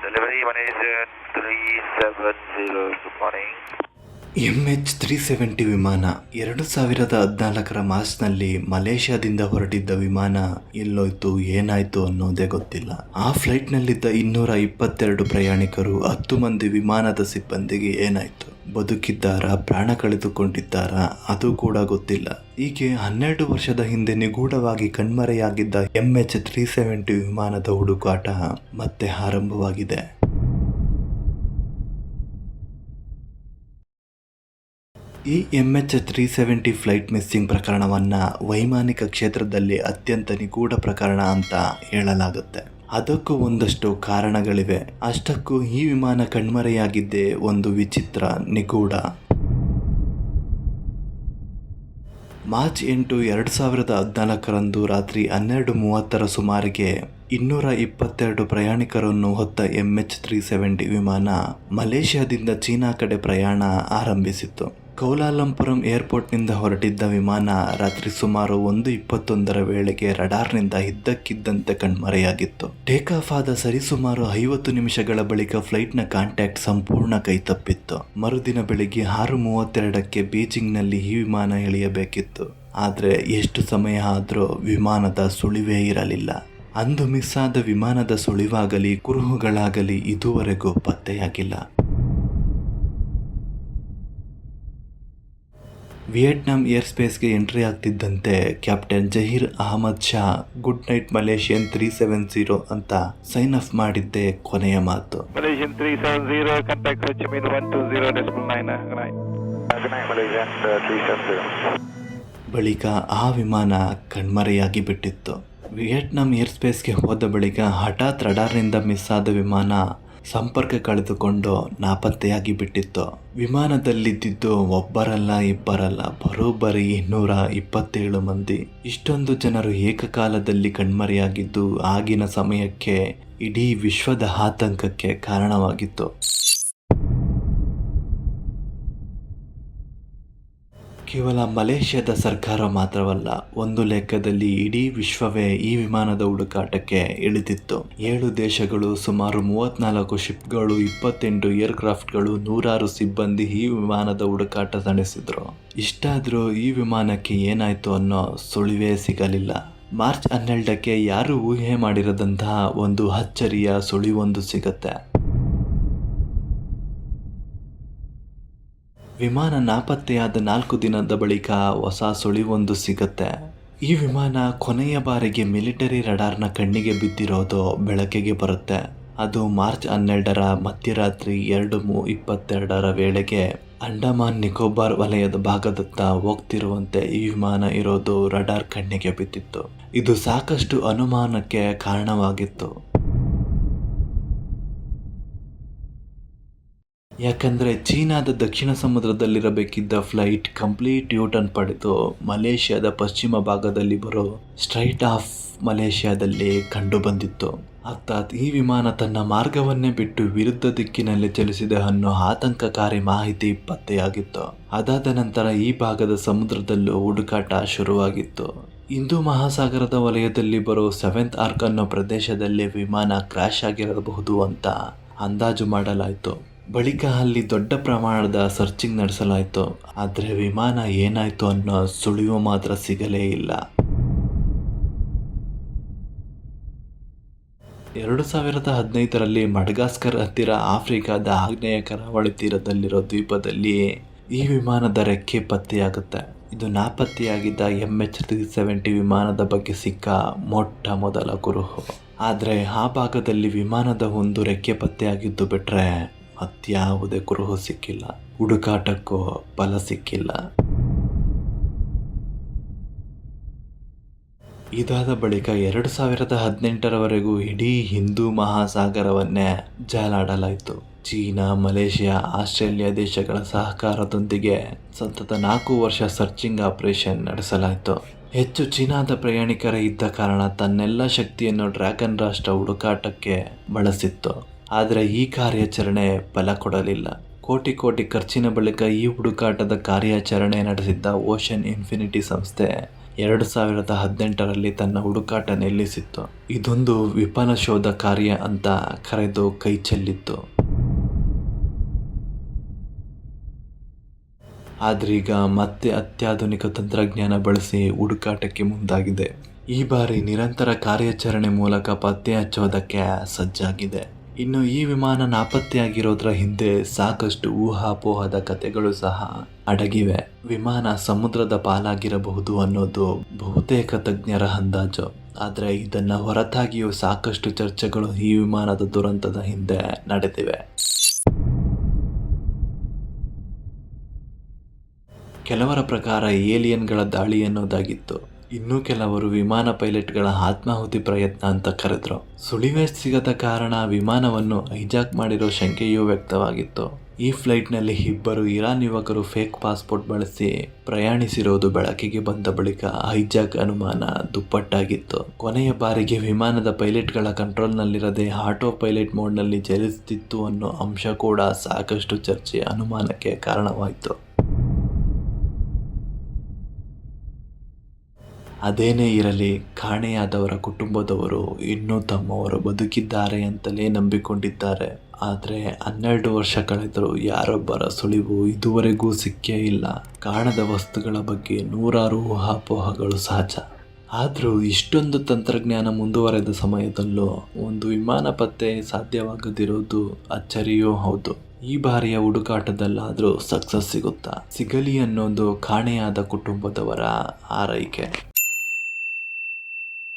Delivery manager 370, good morning. MH370 ವಿಮಾನ 2014 ಮಾರ್ಚ್ನಲ್ಲಿ ಮಲೇಷ್ಯಾದಿಂದ ಹೊರಟಿದ್ದ ವಿಮಾನ ಎಲ್ಲೋಯ್ತು ಏನಾಯ್ತು ಅನ್ನೋದೇ ಗೊತ್ತಿಲ್ಲ. ಆ ಫ್ಲೈಟ್ನಲ್ಲಿದ್ದ 222 ಪ್ರಯಾಣಿಕರು, 10 ಮಂದಿ ವಿಮಾನದ ಸಿಬ್ಬಂದಿಗೆ ಏನಾಯ್ತು, ಬದುಕಿದ್ದಾರಾ, ಪ್ರಾಣ ಕಳೆದುಕೊಂಡಿದ್ದಾರಾ ಅದು ಕೂಡ ಗೊತ್ತಿಲ್ಲ. ಹೀಗೆ 12 ವರ್ಷದ ಹಿಂದೆ ನಿಗೂಢವಾಗಿ ಕಣ್ಮರೆಯಾಗಿದ್ದ MH370 ವಿಮಾನದ ಹುಡುಕಾಟ ಮತ್ತೆ ಆರಂಭವಾಗಿದೆ. ಈ MH370 ಫ್ಲೈಟ್ ಮಿಸ್ಸಿಂಗ್ ಪ್ರಕರಣವನ್ನು ವೈಮಾನಿಕ ಕ್ಷೇತ್ರದಲ್ಲಿ ಅತ್ಯಂತ ನಿಗೂಢ ಪ್ರಕರಣ ಅಂತ ಹೇಳಲಾಗುತ್ತೆ. ಅದಕ್ಕೂ ಒಂದಷ್ಟು ಕಾರಣಗಳಿವೆ. ಅಷ್ಟಕ್ಕೂ ಈ ವಿಮಾನ ಕಣ್ಮರೆಯಾಗಿದ್ದೇ ಒಂದು ವಿಚಿತ್ರ, ನಿಗೂಢ. ಮಾರ್ಚ್ 8, 2014 ರಾತ್ರಿ 12:30 ಸುಮಾರಿಗೆ 222 ಪ್ರಯಾಣಿಕರನ್ನು ಹೊತ್ತ MH370 ವಿಮಾನ ಮಲೇಷ್ಯಾದಿಂದ ಚೀನಾ ಕಡೆ ಪ್ರಯಾಣ ಆರಂಭಿಸಿತ್ತು. ಕೌಲಾಲಂಪುರಂ ಏರ್ಪೋರ್ಟ್ನಿಂದ ಹೊರಟಿದ್ದ ವಿಮಾನ ರಾತ್ರಿ ಸುಮಾರು 1:21 ವೇಳೆಗೆ ರಡಾರ್ನಿಂದ ಇದ್ದಕ್ಕಿದ್ದಂತೆ ಕಣ್ಮರೆಯಾಗಿತ್ತು. ಟೇಕ್ ಆಫ್ ಆದ ಸರಿಸುಮಾರು 50 ನಿಮಿಷಗಳ ಬಳಿಕ ಫ್ಲೈಟ್ನ ಕಾಂಟ್ಯಾಕ್ಟ್ ಸಂಪೂರ್ಣ ಕೈತಪ್ಪಿತ್ತು. ಮರುದಿನ ಬೆಳಿಗ್ಗೆ 6:32ಕ್ಕೆ ಬೀಜಿಂಗ್ನಲ್ಲಿ ಈ ವಿಮಾನ ಇಳಿಯಬೇಕಿತ್ತು. ಆದರೆ ಎಷ್ಟು ಸಮಯ ಆದರೂ ವಿಮಾನದ ಸುಳಿವೇ ಇರಲಿಲ್ಲ. ಅಂದು ಮಿಸ್ ಆದ ವಿಮಾನದ ಸುಳಿವಾಗಲಿ ಕುರುಹುಗಳಾಗಲಿ ಇದುವರೆಗೂ ಪತ್ತೆಯಾಗಿಲ್ಲ. ವಿಯೆಟ್ನಾಂ ಏರ್ ಸ್ಪೇಸ್ಗೆ ಎಂಟ್ರಿ ಆಗ್ತಿದ್ದಂತೆ captain Zaheer Ahmad Shah good night Malaysian 370 ಅಂತ ಸೈನ್ ಆಫ್ ಮಾಡಿದ್ದೆ ಕೊನೆಯ ಮಾತು. Malaysian 370, contact Ho Chi Minh 120.9. Good night, Malaysian 370. ಬಳಿಕ ಆ ವಿಮಾನ ಕಣ್ಮರೆಯಾಗಿ ಬಿಟ್ಟಿತ್ತು. ವಿಯೆಟ್ನಾಂ ಏರ್ ಸ್ಪೇಸ್ಗೆ ಹೋದ ಬಳಿಕ ಹಠಾತ್ ರಡಾರ್ನಿಂದ ಮಿಸ್ ಆದ ವಿಮಾನ ಸಂಪರ್ಕ ಕಳೆದುಕೊಂಡು ನಾಪತ್ತೆಯಾಗಿ ಬಿಟ್ಟಿತ್ತು. ವಿಮಾನದಲ್ಲಿದ್ದಿದ್ದು ಒಬ್ಬರಲ್ಲ ಇಬ್ಬರಲ್ಲ, ಬರೋಬ್ಬರಿ 227 ಮಂದಿ. ಇಷ್ಟೊಂದು ಜನರು ಏಕಕಾಲದಲ್ಲಿ ಕಣ್ಮರೆಯಾಗಿದ್ದು ಆಗಿನ ಸಮಯಕ್ಕೆ ಇಡೀ ವಿಶ್ವದ ಆತಂಕಕ್ಕೆ ಕಾರಣವಾಗಿತ್ತು. ಕೇವಲ ಮಲೇಷ್ಯಾದ ಸರ್ಕಾರ ಮಾತ್ರವಲ್ಲ, ಒಂದು ಲೆಕ್ಕದಲ್ಲಿ ಇಡೀ ವಿಶ್ವವೇ ಈ ವಿಮಾನದ ಹುಡುಕಾಟಕ್ಕೆ ಇಳಿದಿತ್ತು. 7 ದೇಶಗಳು, ಸುಮಾರು 34 ಶಿಪ್ಗಳು, 28 ಏರ್ಕ್ರಾಫ್ಟ್ಗಳು, 106 ಸಿಬ್ಬಂದಿ ಈ ವಿಮಾನದ ಹುಡುಕಾಟ ನಡೆಸಿದ್ರು. ಇಷ್ಟಾದರೂ ಈ ವಿಮಾನಕ್ಕೆ ಏನಾಯ್ತು ಅನ್ನೋ ಸುಳಿವೇ ಸಿಗಲಿಲ್ಲ. ಮಾರ್ಚ್ 12ಕ್ಕೆ ಯಾರು ಊಹೆ ಮಾಡಿರದಂತಹ ಒಂದು ಅಚ್ಚರಿಯ ಸುಳಿವೊಂದು ಸಿಗತ್ತೆ. ವಿಮಾನ ನಾಪತ್ತೆಯಾದ 4 ದಿನದ ಬಳಿಕ ಹೊಸ ಸುಳಿವೊಂದು ಸಿಗತ್ತೆ. ಈ ವಿಮಾನ ಕೊನೆಯ ಬಾರಿಗೆ ಮಿಲಿಟರಿ ರಡಾರ್ನ ಕಣ್ಣಿಗೆ ಬಿದ್ದಿರೋದು ಬೆಳಕಿಗೆ ಬರುತ್ತೆ. ಅದು ಮಾರ್ಚ್ 12ರ ಮಧ್ಯರಾತ್ರಿ 2:22 ವೇಳೆಗೆ ಅಂಡಮಾನ್ ನಿಕೋಬಾರ್ ವಲಯದ ಭಾಗದತ್ತ ಹೋಗ್ತಿರುವಂತೆ ಈ ವಿಮಾನ ಇರೋದು ರಡಾರ್ ಕಣ್ಣಿಗೆ ಬಿದ್ದಿತ್ತು. ಇದು ಸಾಕಷ್ಟು ಅನುಮಾನಕ್ಕೆ ಕಾರಣವಾಗಿತ್ತು. ಯಾಕಂದರೆ ಚೀನಾದ ದಕ್ಷಿಣ ಸಮುದ್ರದಲ್ಲಿರಬೇಕಿದ್ದ ಫ್ಲೈಟ್ ಕಂಪ್ಲೀಟ್ ಯೂಟರ್ನ್ ಪಡೆದು ಮಲೇಷ್ಯಾದ ಪಶ್ಚಿಮ ಭಾಗದಲ್ಲಿ ಬರೋ ಸ್ಟ್ರೈಟ್ ಆಫ್ ಮಲೇಷ್ಯಾದಲ್ಲಿ ಕಂಡುಬಂದಿತ್ತು. ಅರ್ಥಾತ್ ಈ ವಿಮಾನ ತನ್ನ ಮಾರ್ಗವನ್ನೇ ಬಿಟ್ಟು ವಿರುದ್ಧ ದಿಕ್ಕಿನಲ್ಲಿ ಚಲಿಸಿದೆ ಅನ್ನೋ ಆತಂಕಕಾರಿ ಮಾಹಿತಿ ಪತ್ತೆಯಾಗಿತ್ತು. ಅದಾದ ನಂತರ ಈ ಭಾಗದ ಸಮುದ್ರದಲ್ಲೂ ಹುಡುಕಾಟ ಶುರುವಾಗಿತ್ತು. ಹಿಂದೂ ಮಹಾಸಾಗರದ ವಲಯದಲ್ಲಿ ಬರೋ 7th ಆರ್ಕ್ ಅನ್ನೋ ಪ್ರದೇಶದಲ್ಲಿ ವಿಮಾನ ಕ್ರ್ಯಾಶ್ ಆಗಿರಬಹುದು ಅಂತ ಅಂದಾಜು ಮಾಡಲಾಯಿತು. ಬಳಿಕ ಅಲ್ಲಿ ದೊಡ್ಡ ಪ್ರಮಾಣದ ಸರ್ಚಿಂಗ್ ನಡೆಸಲಾಯಿತು. ಆದರೆ ವಿಮಾನ ಏನಾಯಿತು ಅನ್ನೋ ಸುಳಿವು ಮಾತ್ರ ಸಿಗಲೇ ಇಲ್ಲ. 2015ರಲ್ಲಿ ಮಡಗಾಸ್ಕರ್ ಹತ್ತಿರ ಆಫ್ರಿಕಾದ ಆಗ್ನೇಯ ಕರಾವಳಿ ತೀರದಲ್ಲಿರೋ ದ್ವೀಪದಲ್ಲಿ ಈ ವಿಮಾನದ ರೆಕ್ಕೆ ಪತ್ತೆಯಾಗುತ್ತೆ. ಇದು ನಾಪತ್ತೆಯಾಗಿದ್ದ MH370 ವಿಮಾನದ ಬಗ್ಗೆ ಸಿಕ್ಕ ಮೊಟ್ಟ ಮೊದಲ ಕುರುಹು. ಆದರೆ ಆ ಭಾಗದಲ್ಲಿ ವಿಮಾನದ ಒಂದು ರೆಕ್ಕೆ ಪತ್ತೆಯಾಗಿದ್ದು ಬಿಟ್ಟರೆ ಮತ್ಯಾವುದೇ ಕುರುಹು ಸಿಕ್ಕಿಲ್ಲ. ಹುಡುಕಾಟಕ್ಕೂ ಫಲ ಸಿಕ್ಕಿಲ್ಲ. ಇದಾದ ಬಳಿಕ 2018ರವರೆಗೂ ಇಡೀ ಹಿಂದೂ ಮಹಾಸಾಗರವನ್ನೇ ಜಾಲಾಡಲಾಯಿತು. ಚೀನಾ, ಮಲೇಷ್ಯಾ, ಆಸ್ಟ್ರೇಲಿಯಾ ದೇಶಗಳ ಸಹಕಾರದೊಂದಿಗೆ ಸತತ 4 ವರ್ಷ ಸರ್ಚಿಂಗ್ ಆಪರೇಷನ್ ನಡೆಸಲಾಯಿತು. ಹೆಚ್ಚು ಚೀನಾದ ಪ್ರಯಾಣಿಕರೇ ಇದ್ದ ಕಾರಣ ತನ್ನೆಲ್ಲ ಶಕ್ತಿಯನ್ನು ಡ್ರ್ಯಾಗನ್ ರಾಷ್ಟ್ರ ಹುಡುಕಾಟಕ್ಕೆ ಬಳಸಿತ್ತು. ಆದರೆ ಈ ಕಾರ್ಯಾಚರಣೆ ಫಲ ಕೊಡಲಿಲ್ಲ. ಕೋಟಿ ಖರ್ಚಿನ ಬಳಿಕ ಈ ಹುಡುಕಾಟದ ಕಾರ್ಯಾಚರಣೆ ನಡೆಸಿದ್ದ ಓಷನ್ ಇನ್ಫಿನಿಟಿ ಸಂಸ್ಥೆ 2018ರಲ್ಲಿ ತನ್ನ ಹುಡುಕಾಟ ನಿಲ್ಲಿಸಿತ್ತು. ಇದೊಂದು ವಿಪಣ ಶೋಧ ಕಾರ್ಯ ಅಂತ ಕರೆದು ಕೈ ಚೆಲ್ಲಿತ್ತು. ಆದ್ರೀಗ ಮತ್ತೆ ಅತ್ಯಾಧುನಿಕ ತಂತ್ರಜ್ಞಾನ ಬಳಸಿ ಹುಡುಕಾಟಕ್ಕೆ ಮುಂದಾಗಿದೆ. ಈ ಬಾರಿ ನಿರಂತರ ಕಾರ್ಯಾಚರಣೆ ಮೂಲಕ ಪತ್ತೆ ಹಚ್ಚೋದಕ್ಕೆ ಸಜ್ಜಾಗಿದೆ. ಇನ್ನು ಈ ವಿಮಾನ ನಾಪತ್ತೆಯಾಗಿರೋದ್ರ ಹಿಂದೆ ಸಾಕಷ್ಟು ಊಹಾಪೋಹದ ಕಥೆಗಳು ಸಹ ಅಡಗಿವೆ. ವಿಮಾನ ಸಮುದ್ರದ ಪಾಲಾಗಿರಬಹುದು ಅನ್ನೋದು ಬಹುತೇಕ ತಜ್ಞರ ಅಂದಾಜು. ಆದರೆ ಇದನ್ನ ಹೊರತಾಗಿಯೂ ಸಾಕಷ್ಟು ಚರ್ಚೆಗಳು ಈ ವಿಮಾನದ ದುರಂತದ ಹಿಂದೆ ನಡೆದಿವೆ. ಕೆಲವರ ಪ್ರಕಾರ ಏಲಿಯನ್ಗಳ ದಾಳಿ ಅನ್ನೋದಾಗಿತ್ತು. ಇನ್ನೂ ಕೆಲವರು ವಿಮಾನ ಪೈಲಟ್ಗಳ ಆತ್ಮಾಹುತಿ ಪ್ರಯತ್ನ ಅಂತ ಕರೆದ್ರು. ಸುಳಿವೇ ಸಿಗದ ಕಾರಣ ವಿಮಾನವನ್ನು ಹೈಜಾಕ್ ಮಾಡಿರೋ ಶಂಕೆಯೂ ವ್ಯಕ್ತವಾಗಿತ್ತು. ಈ ಫ್ಲೈಟ್ನಲ್ಲಿ 2 ಇರಾನ್ ಯುವಕರು ಫೇಕ್ ಪಾಸ್ಪೋರ್ಟ್ ಬಳಸಿ ಪ್ರಯಾಣಿಸಿರೋದು ಬೆಳಕಿಗೆ ಬಂದ ಬಳಿಕ ಹೈಜಾಕ್ ಅನುಮಾನ ದುಪ್ಪಟ್ಟಾಗಿತ್ತು. ಕೊನೆಯ ಬಾರಿಗೆ ವಿಮಾನದ ಪೈಲಟ್ಗಳ ಕಂಟ್ರೋಲ್ನಲ್ಲಿರದೆ ಆಟೋ ಪೈಲಟ್ ಮೋಡ್ನಲ್ಲಿ ಚಲಿಸುತ್ತಿತ್ತು ಅನ್ನೋ ಅಂಶ ಕೂಡ ಸಾಕಷ್ಟು ಚರ್ಚೆ ಅನುಮಾನಕ್ಕೆ ಕಾರಣವಾಯಿತು. ಅದೇನೇ ಇರಲಿ, ಕಾಣೆಯಾದವರ ಕುಟುಂಬದವರು ಇನ್ನೂ ತಮ್ಮವರು ಬದುಕಿದ್ದಾರೆ ಅಂತಲೇ ನಂಬಿಕೊಂಡಿದ್ದಾರೆ. ಆದರೆ 12 ವರ್ಷ ಕಳೆದರೂ ಯಾರೊಬ್ಬರ ಸುಳಿವು ಇದುವರೆಗೂ ಸಿಕ್ಕೇ ಇಲ್ಲ. ಕಾಣದ ವಸ್ತುಗಳ ಬಗ್ಗೆ ನೂರಾರು ಊಹಾಪೋಹಗಳು ಸಹಜ. ಆದರೂ ಇಷ್ಟೊಂದು ತಂತ್ರಜ್ಞಾನ ಮುಂದುವರೆದ ಸಮಯದಲ್ಲೂ ಒಂದು ವಿಮಾನ ಪತ್ತೆ ಸಾಧ್ಯವಾಗದಿರೋದು ಅಚ್ಚರಿಯೂ ಹೌದು. ಈ ಬಾರಿಯ ಹುಡುಕಾಟದಲ್ಲಾದರೂ ಸಕ್ಸಸ್ ಸಿಗುತ್ತಾ? ಸಿಗಲಿ ಅನ್ನೋದು ಕಾಣೆಯಾದ ಕುಟುಂಬದವರ ಆರೈಕೆ.